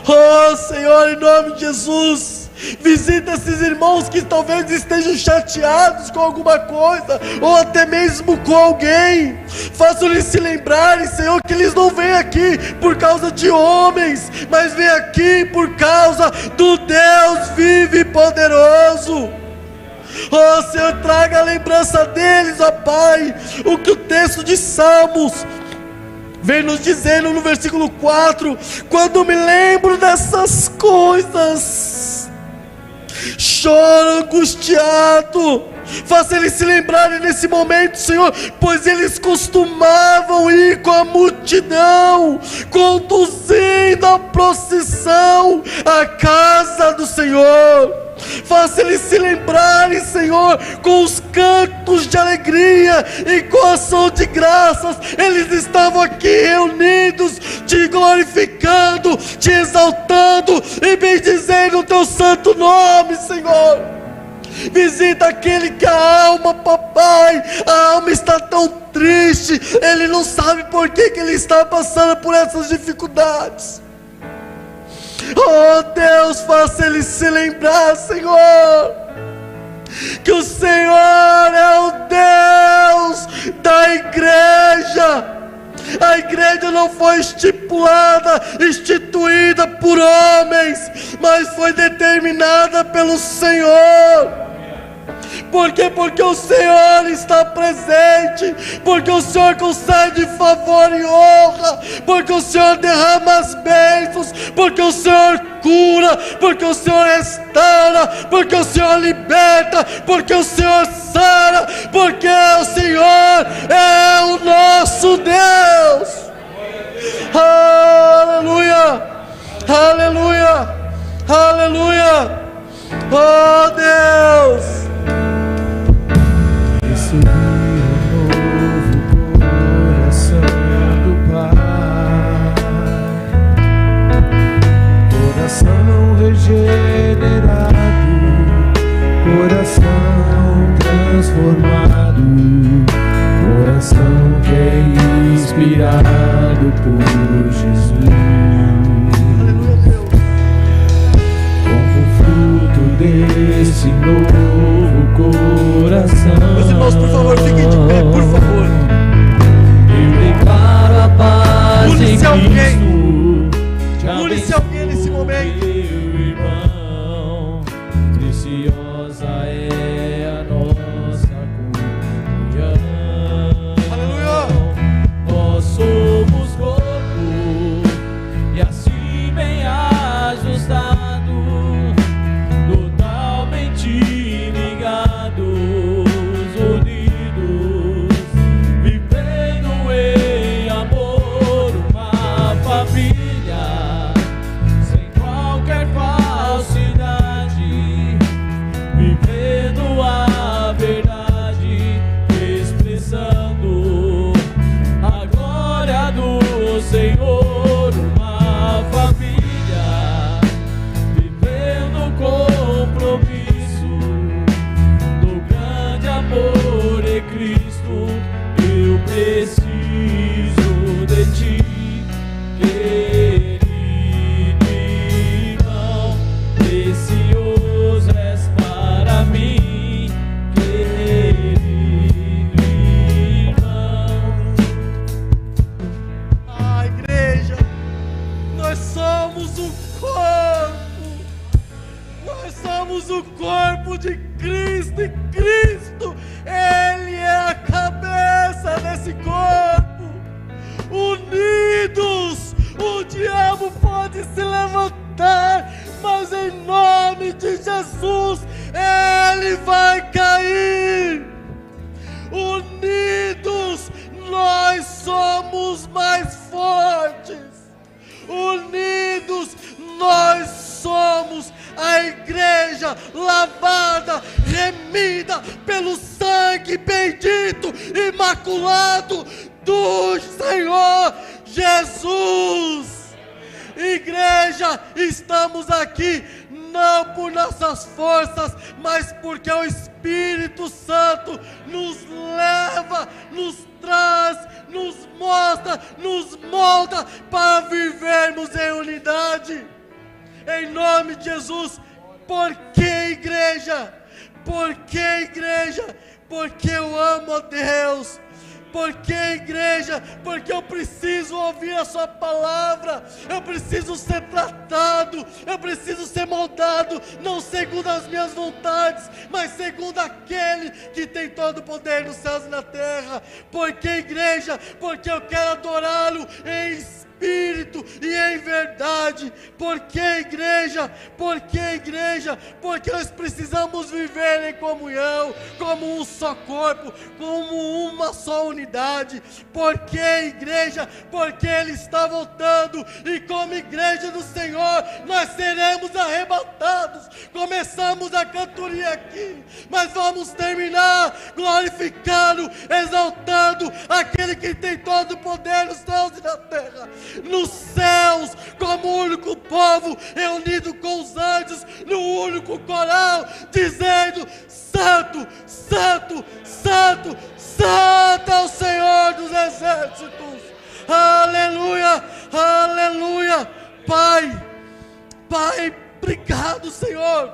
Oh, Senhor, em nome de Jesus, visita esses irmãos que talvez estejam chateados com alguma coisa, ou até mesmo com alguém. Faça-lhes se lembrarem, Senhor, que eles não vêm aqui por causa de homens, mas vêm aqui por causa do Deus vivo e poderoso. Oh, Senhor, traga a lembrança deles, ó Pai, o que o texto de Salmos vem nos dizendo no versículo 4: quando me lembro dessas coisas, choro angustiado. Faça eles se lembrarem nesse momento, Senhor, pois eles costumavam ir com a multidão, conduzindo a procissão à casa do Senhor. Faça eles se lembrarem, Senhor, com os cantos de alegria e com a ação de graças. Eles estavam aqui reunidos, te glorificando, te exaltando e bendizendo o Teu santo nome, Senhor. Visita aquele que a alma, papai, a alma está tão triste, ele não sabe por que ele está passando por essas dificuldades. Oh Deus, faça ele se lembrar, Senhor, que o Senhor é o Deus da igreja. A igreja não foi instituída por homens, mas foi determinada pelo Senhor. Por quê? Porque o Senhor está presente, porque o Senhor concede favor e honra, porque o Senhor derrama as bênçãos, porque o Senhor cura, porque o Senhor restaura, porque o Senhor liberta, porque o Senhor sara, porque o Senhor é o nosso Deus. Aleluia, aleluia, aleluia. Oh Deus, recebi um novo coração do Pai, coração regenerado, coração transformado, coração que é inspirado por Jesus. Como fruto desse novo coração, meus irmãos, por favor, fiquem de pé, por favor. Eu declaro a paz em Une-se alguém. Cristo. Une-se alguém nesse momento. Meu irmão, preciosa é a nossa comunhão. Aleluia. Nós somos corpo e assim bem ajustado, totalmente ligados, unidos, vivendo em amor, uma família, sem qualquer falsidade, vivendo a verdade, expressando a glória do Senhor, uma família, vivendo compromisso do grande amor em Cristo. Eu preciso somos o corpo. Nós somos o corpo de Cristo, e Cristo, Ele é a cabeça desse corpo. Unidos, o diabo pode se levantar, mas em nome de Jesus, ele vai cair. Unidos, nós somos mais fortes. Unidos, nós somos a igreja lavada, remida pelo sangue bendito, imaculado do Senhor Jesus. Igreja, estamos aqui não por nossas forças, mas porque o Espírito Santo nos leva, nos traz, nos mostra, nos molda para vivermos em unidade. Em nome de Jesus. Por que, igreja? Por que, igreja? Porque eu amo a Deus. Por que, igreja? Porque eu preciso ouvir a sua palavra, eu preciso ser tratado, eu preciso ser moldado, não segundo as minhas vontades, mas segundo aquele que tem todo o poder nos céus e na terra. Por que, igreja? Porque eu quero adorá-lo em espírito e em verdade. Por que, igreja? Por que, igreja? Porque nós precisamos viver em comunhão, como um só corpo, como uma só unidade. Por que, igreja? Porque Ele está voltando, e como igreja do Senhor, nós seremos arrebatados. Começamos a cantoria aqui, mas vamos terminar glorificando, exaltando aquele que tem todo o poder nos céus e na terra. Nos céus, como único povo, reunido com os anjos, no único coral, dizendo: Santo, Santo, Santo, Santo é o Senhor dos exércitos. Aleluia, aleluia. Pai, obrigado, Senhor,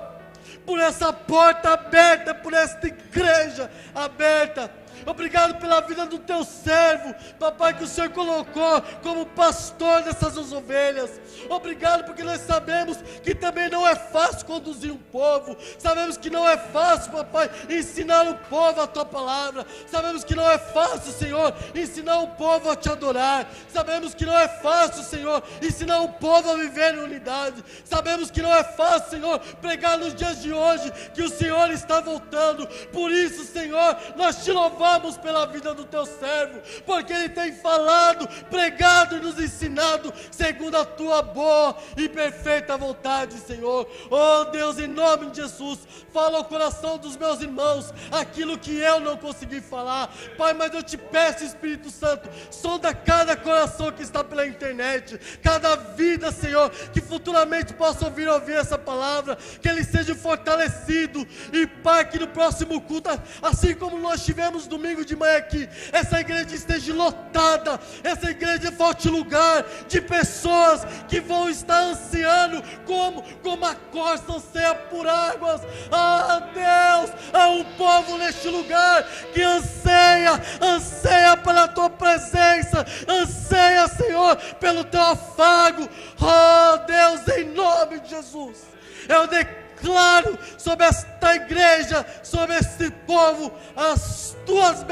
por essa porta aberta, por esta igreja aberta. Obrigado pela vida do teu servo, papai, que o Senhor colocou como pastor dessas ovelhas. Obrigado porque nós sabemos que também não é fácil conduzir um povo. Sabemos que não é fácil, papai, ensinar o povo a tua palavra. Sabemos que não é fácil, Senhor, ensinar o povo a te adorar. Sabemos que não é fácil, Senhor, ensinar o povo a viver em unidade. Sabemos que não é fácil, Senhor, pregar nos dias de hoje que o Senhor está voltando. Por isso, Senhor, nós te louvamos pela vida do teu servo, porque ele tem falado, pregado e nos ensinado segundo a tua boa e perfeita vontade, Senhor. Oh Deus, em nome de Jesus, fala ao coração dos meus irmãos aquilo que eu não consegui falar, Pai, mas eu te peço, Espírito Santo, sonda cada coração que está pela internet, cada vida, Senhor, que futuramente possa ouvir essa palavra, que ele seja fortalecido, e Pai, que no próximo culto, assim como nós tivemos domingo de manhã aqui, essa igreja esteja lotada, essa igreja falte lugar de pessoas que vão estar ansiando como a corça anseia por águas. Ah, Deus, há um povo neste lugar que anseia pela tua presença, anseia, Senhor, pelo teu afago. Oh Deus, em nome de Jesus, eu declaro sobre esta igreja, sobre este povo, as tuas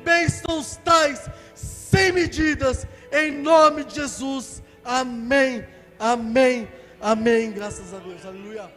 bênçãos tais, sem medidas, em nome de Jesus. Amém, amém, amém. Graças a Deus, aleluia.